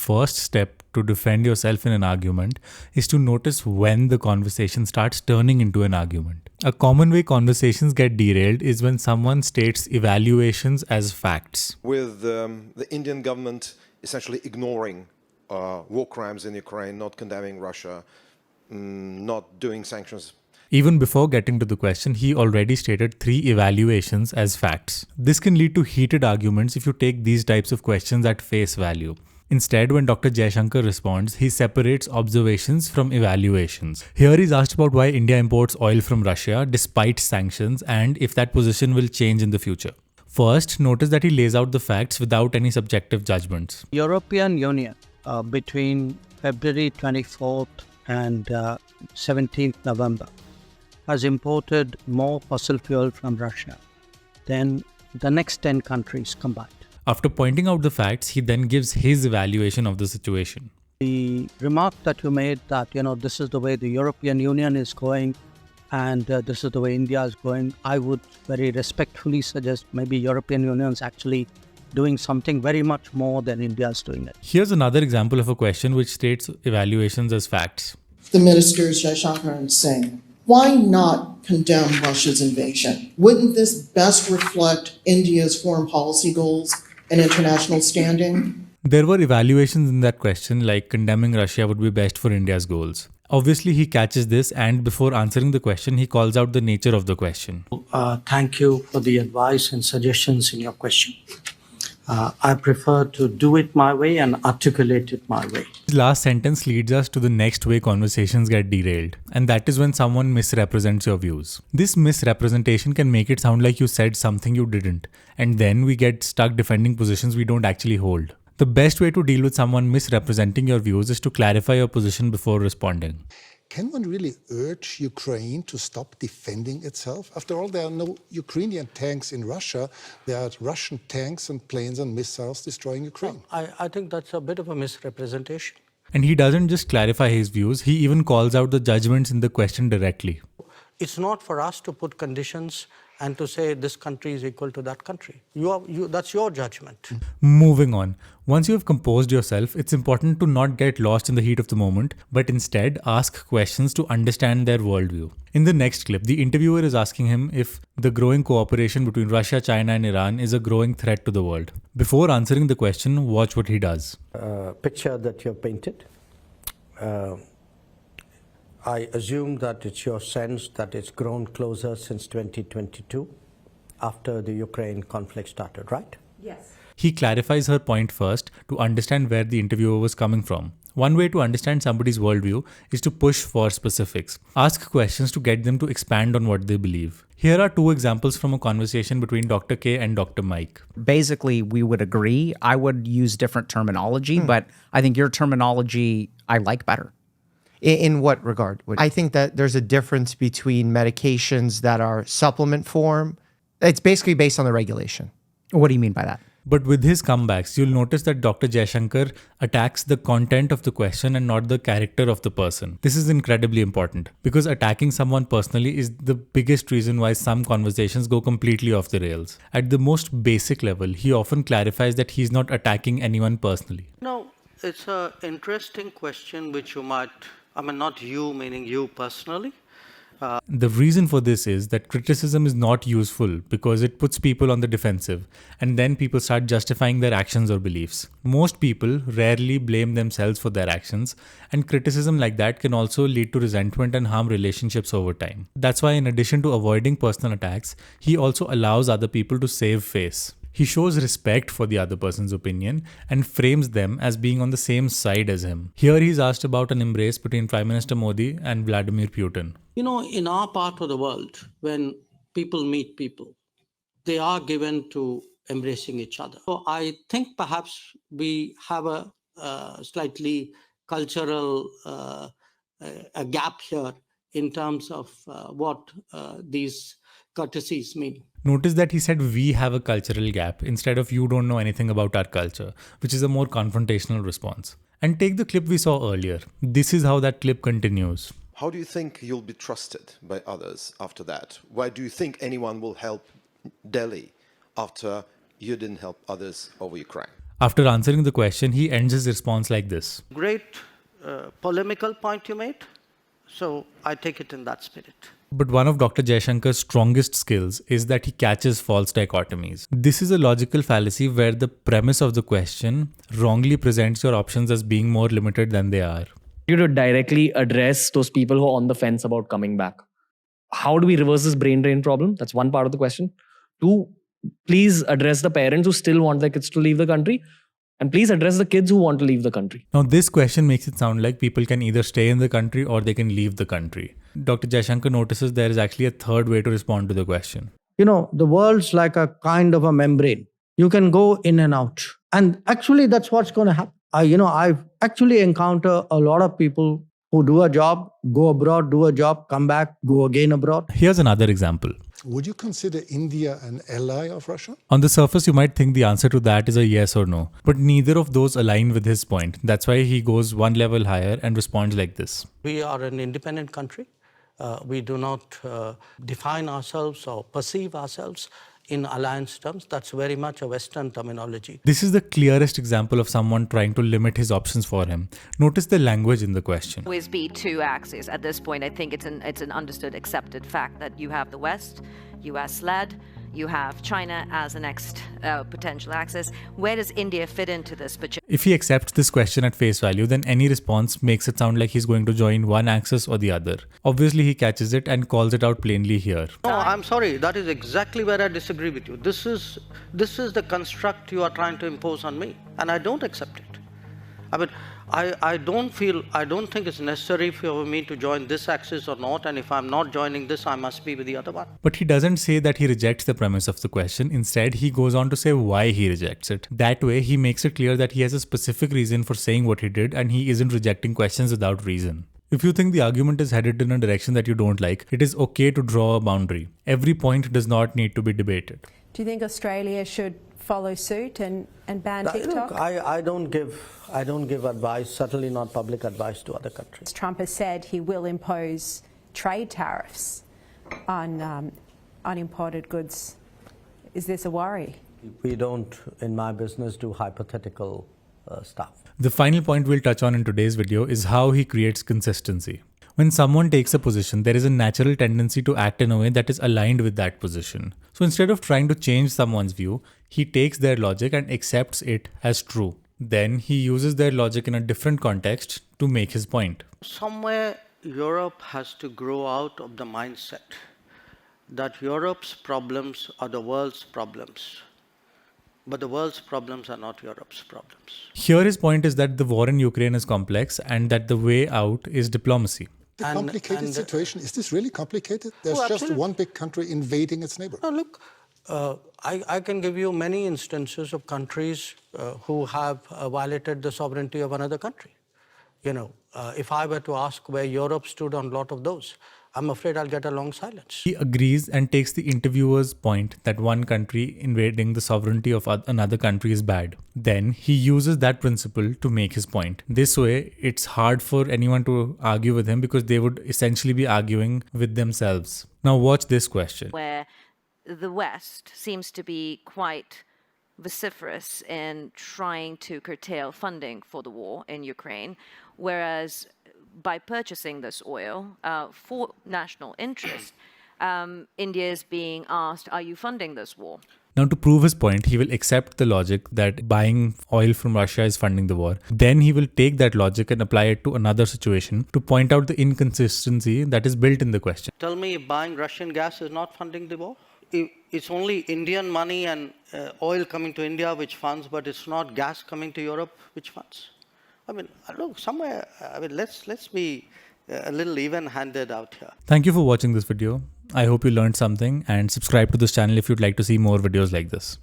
first step to defend yourself in an argument is to notice when the conversation starts turning into an argument. A common way conversations get derailed is when someone states evaluations as facts. With the Indian government essentially ignoring war crimes in Ukraine, not condemning Russia, not doing sanctions. Even before getting to the question, he already stated 3 evaluations as facts. This can lead to heated arguments if you take these types of questions at face value. Instead, when Dr. Jaishankar responds, he separates observations from evaluations. Here he's asked about why India imports oil from Russia despite sanctions and if that position will change in the future. First, notice that he lays out the facts without any subjective judgments. European Union between February 24th and 17th November has imported more fossil fuel from Russia than the next 10 countries combined. After pointing out the facts, he then gives his evaluation of the situation. The remark that you made that, this is the way the European Union is going and this is the way India is going, I would very respectfully suggest maybe European Union is actually doing something very much more than India is doing it. Here's another example of a question which states evaluations as facts. The ministers Jaishankar and Singh, why not condemn Russia's invasion? Wouldn't this best reflect India's foreign policy goals and international standing? There were evaluations in that question like condemning Russia would be best for India's goals. Obviously, he catches this and before answering the question, he calls out the nature of the question. Thank you for the advice and suggestions in your question. I prefer to do it my way and articulate it my way. His last sentence leads us to the next way conversations get derailed, and that is when someone misrepresents your views. This misrepresentation can make it sound like you said something you didn't, and then we get stuck defending positions we don't actually hold. The best way to deal with someone misrepresenting your views is to clarify your position before responding. Can one really urge Ukraine to stop defending itself? After all, there are no Ukrainian tanks in Russia. There are Russian tanks and planes and missiles destroying Ukraine. I think that's a bit of a misrepresentation. And he doesn't just clarify his views, he even calls out the judgments in the question directly. It's not for us to put conditions and to say this country is equal to that country. That's your judgment. Moving on. Once you have composed yourself, it's important to not get lost in the heat of the moment, but instead ask questions to understand their worldview. In the next clip, the interviewer is asking him if the growing cooperation between Russia, China and Iran is a growing threat to the world. Before answering the question, watch what he does. Picture that you have painted. I assume that it's your sense that it's grown closer since 2022 after the Ukraine conflict started, right? Yes. He clarifies her point first to understand where the interviewer was coming from. One way to understand somebody's worldview is to push for specifics. Ask questions to get them to expand on what they believe. Here are 2 examples from a conversation between Dr. K and Dr. Mike. Basically, we would agree. I would use different terminology, but I think your terminology I like better. In what regard? I think that there's a difference between medications that are supplement form. It's basically based on the regulation. What do you mean by that? But with his comebacks, you'll notice that Dr. Jaishankar attacks the content of the question and not the character of the person. This is incredibly important because attacking someone personally is the biggest reason why some conversations go completely off the rails. At the most basic level, he often clarifies that he's not attacking anyone personally. No, it's an interesting question which you might, not you meaning you personally. The reason for this is that criticism is not useful because it puts people on the defensive and then people start justifying their actions or beliefs. Most people rarely blame themselves for their actions, and criticism like that can also lead to resentment and harm relationships over time. That's why in addition to avoiding personal attacks, he also allows other people to save face. He shows respect for the other person's opinion and frames them as being on the same side as him. Here he's asked about an embrace between Prime Minister Modi and Vladimir Putin. In our part of the world, when people meet people, they are given to embracing each other. So I think perhaps we have a slightly cultural a gap here in terms of what these courtesies mean. Notice that he said we have a cultural gap instead of you don't know anything about our culture, which is a more confrontational response. And take the clip we saw earlier. This is how that clip continues. How do you think you'll be trusted by others after that? Why do you think anyone will help Delhi after you didn't help others over Ukraine? After answering the question, he ends his response like this. Great polemical point you made. So I take it in that spirit. But one of Dr. Jaishankar's strongest skills is that he catches false dichotomies. This is a logical fallacy where the premise of the question wrongly presents your options as being more limited than they are. You to directly address those people who are on the fence about coming back. How do we reverse this brain drain problem? That's one part of the question. Two, please address the parents who still want their kids to leave the country. And please address the kids who want to leave the country. Now, this question makes it sound like people can either stay in the country or they can leave the country. Dr. Jaishankar notices there is actually a third way to respond to the question. You know, the world's like a kind of a membrane. You can go in and out. And actually, that's what's going to happen. I've actually encountered a lot of people who do a job, go abroad, do a job, come back, go again abroad. Here's another example. Would you consider India an ally of Russia? On the surface, you might think the answer to that is a yes or no, but neither of those align with his point. That's why he goes one level higher and responds like this. We are an independent country. We do not define ourselves or perceive ourselves in alliance terms. That's very much a Western terminology. This is the clearest example of someone trying to limit his options for him. Notice the language in the question. Always be two axes. At this point, I think it's an understood, accepted fact that you have the West, US-led, you have China as the next potential axis. Where does India fit into this? If he accepts this question at face value, then any response makes it sound like he's going to join one axis or the other. Obviously, he catches it and calls it out plainly here. No, I'm sorry. That is exactly where I disagree with you. This is the construct you are trying to impose on me, and I don't accept it. I mean, I don't think it's necessary for me to join this axis or not, and if I'm not joining this, I must be with the other one. But he doesn't say that he rejects the premise of the question. Instead, he goes on to say why he rejects it. That way, he makes it clear that he has a specific reason for saying what he did, and he isn't rejecting questions without reason. If you think the argument is headed in a direction that you don't like, it is okay to draw a boundary. Every point does not need to be debated. Do you think Australia should follow suit and ban TikTok? Look, I don't give advice, certainly not public advice to other countries. Trump has said he will impose trade tariffs on imported goods. Is this a worry? We don't, in my business, do hypothetical stuff. The final point we'll touch on in today's video is how he creates consistency. When someone takes a position, there is a natural tendency to act in a way that is aligned with that position. So instead of trying to change someone's view, he takes their logic and accepts it as true. Then he uses their logic in a different context to make his point. Somewhere Europe has to grow out of the mindset that Europe's problems are the world's problems. But the world's problems are not Europe's problems. Here his point is that the war in Ukraine is complex and that the way out is diplomacy. A complicated situation. Is this really complicated? There's just absolutely. one big country invading its neighbor. No, look, I can give you many instances of countries who have violated the sovereignty of another country. If I were to ask where Europe stood on a lot of those, I'm afraid I'll get a long silence. He agrees and takes the interviewer's point that one country invading the sovereignty of another country is bad. Then he uses that principle to make his point. This way, it's hard for anyone to argue with him because they would essentially be arguing with themselves. Now watch this question. Where the West seems to be quite vociferous in trying to curtail funding for the war in Ukraine, whereas by purchasing this oil for national interest, India is being asked, are you funding this war? Now, to prove his point, he will accept the logic that buying oil from Russia is funding the war. Then he will take that logic and apply it to another situation to point out the inconsistency that is built in the question. Tell me if buying Russian gas is not funding the war? It's only Indian money and oil coming to India which funds, but it's not gas coming to Europe which funds. I mean, look, somewhere, let's be a little even-handed out here. Thank you for watching this video. I hope you learned something and subscribe to this channel if you'd like to see more videos like this.